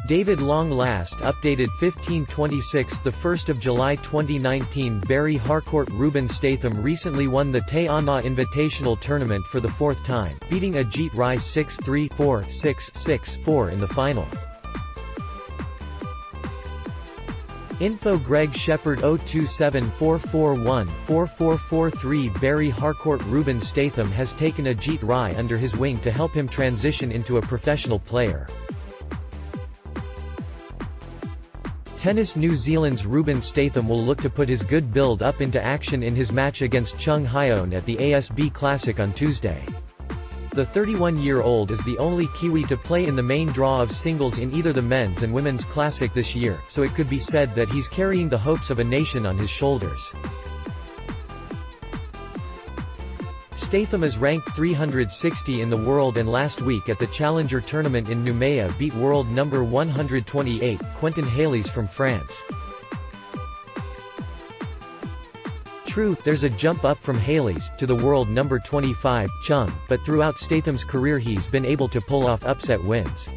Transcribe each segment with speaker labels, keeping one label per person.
Speaker 1: David Long last updated 1526. The 1st of July 2019. Barry Harcourt Rubin Statham recently won the Te Anau Invitational tournament for the fourth time, beating Ajeet Rai 6-3, 4-6, 6-4 in the final. Info Greg Sheppard 027-441-4443. Barry Harcourt Rubin Statham has taken Ajeet Rai under his wing to help him transition into a professional player. Tennis New Zealand's Rubin Statham will look to put his good build up into action in his match against Chung Hyeon at the ASB Classic on Tuesday. The 31-year-old is the only Kiwi to play in the main draw of singles in either the men's and women's classic this year, so it could be said that he's carrying the hopes of a nation on his shoulders. Statham is ranked 360 in the world and last week at the Challenger tournament in Noumea beat world number 128, Quentin Halys from France. True, there's a jump up from Halys to the world number 25, Chung, but throughout Statham's career he's been able to pull off upset wins.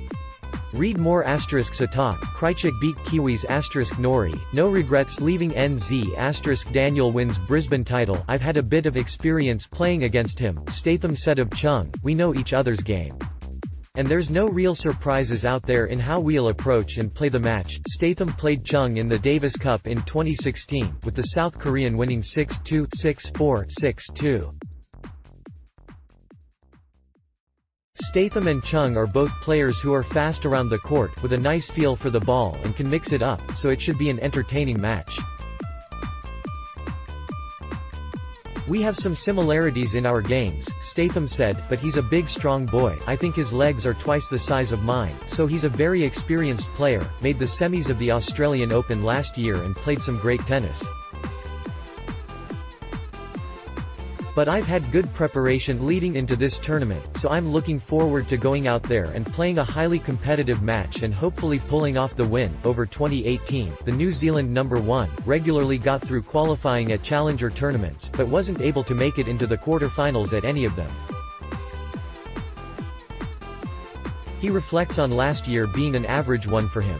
Speaker 1: Read more *Satak, Krajcik beat Kiwis *Nori, no regrets leaving NZ Daniel wins Brisbane title. I've had a bit of experience playing against him, Statham said of Chung, we know each other's game. And there's no real surprises out there in how we'll approach and play the match. Statham played Chung in the Davis Cup in 2016, with the South Korean winning 6-2, 6-4, 6-2. Statham and Chung are both players who are fast around the court, with a nice feel for the ball and can mix it up, so it should be an entertaining match. We have some similarities in our games, Statham said, but he's a big strong boy. I think his legs are twice the size of mine, so he's a very experienced player, made the semis of the Australian Open last year and played some great tennis. But I've had good preparation leading into this tournament, so I'm looking forward to going out there and playing a highly competitive match and hopefully pulling off the win. Over 2018, the New Zealand #1 regularly got through qualifying at Challenger tournaments, but wasn't able to make it into the quarter-finals at any of them. He reflects on last year being an average one for him.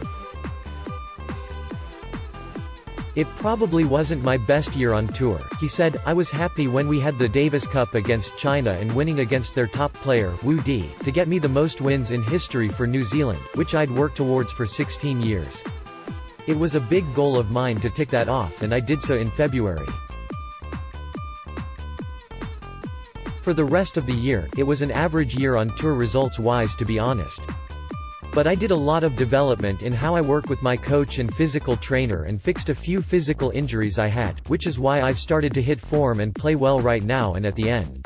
Speaker 1: It probably wasn't my best year on tour, he said. I was happy when we had the Davis Cup against China and winning against their top player, Wu Di, to get me the most wins in history for New Zealand, which I'd worked towards for 16 years. It was a big goal of mine to tick that off and I did so in February. For the rest of the year, it was an average year on tour results-wise, to be honest. But I did a lot of development in how I work with my coach and physical trainer and fixed a few physical injuries I had, which is why I've started to hit form and play well right now and at the end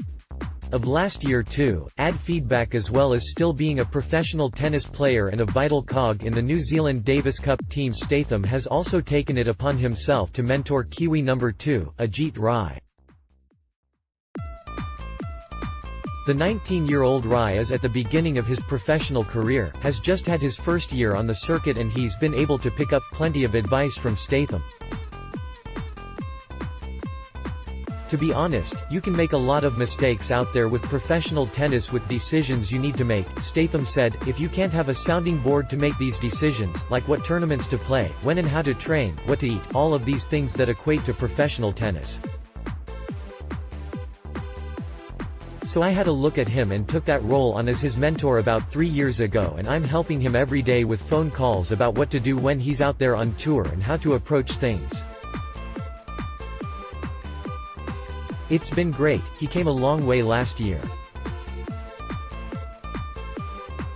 Speaker 1: of last year too. Add feedback as well as still being a professional tennis player and a vital cog in the New Zealand Davis Cup team. Statham has also taken it upon himself to mentor Kiwi #2, Ajeet Rai. The 19-year-old Rai is at the beginning of his professional career, has just had his first year on the circuit and he's been able to pick up plenty of advice from Statham. To be honest, you can make a lot of mistakes out there with professional tennis with decisions you need to make, Statham said. If you can't have a sounding board to make these decisions, like what tournaments to play, when and how to train, what to eat, all of these things that equate to professional tennis. So I had a look at him and took that role on as his mentor about 3 years ago, and I'm helping him every day with phone calls about what to do when he's out there on tour and how to approach things. It's been great. He came a long way last year.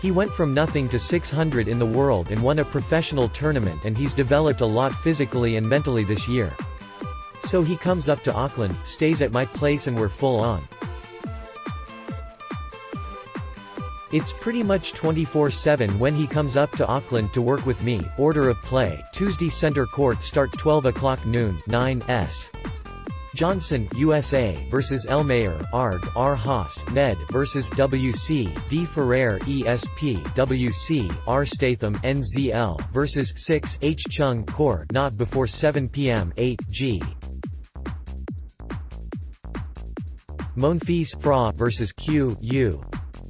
Speaker 1: He went from nothing to 600 in the world and won a professional tournament, and he's developed a lot physically and mentally this year. So he comes up to Auckland, stays at my place, and we're full on. It's pretty much 24/7 when he comes up to Auckland to work with me. Order of play: Tuesday center court start 12 o'clock noon, 9s. Johnson, USA, vs Elmayer, Arg, R. Haas, Ned, vs WC, D. Ferrer, ESP, WC, R. Statham, NZL, vs 6 H. Chung, Court not before 7 p.m. 8 G. Monfils, Fra, vs Q. U.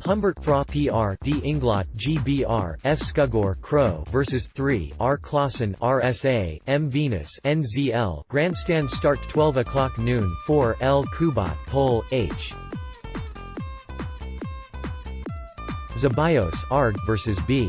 Speaker 1: Humbert Fra Pr D Inglot GBR F Skugor Crow vs 3 R Clausen RSA M Venus NZL Grandstand start 12 o'clock noon 4 L Kubat Pol H Zeballos ARG vs B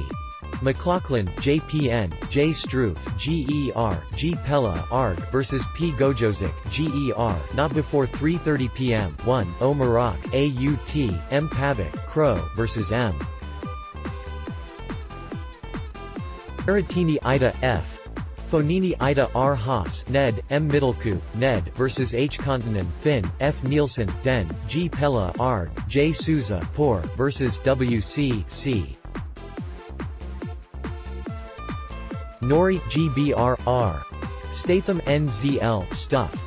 Speaker 1: McLaughlin JPN J Struth GER G Pella ARG vs P Gojozic GER not before 3:30 p.m. 1 O Marak AUT M Pavik Crow vs M Aratini Ida F Fonini Ida R Haas Ned M Middlecoop Ned vs H Continent Finn F Nielsen Den G Pella ARG J Souza Por vs WC C Nori GBR R Statham NZL Stuff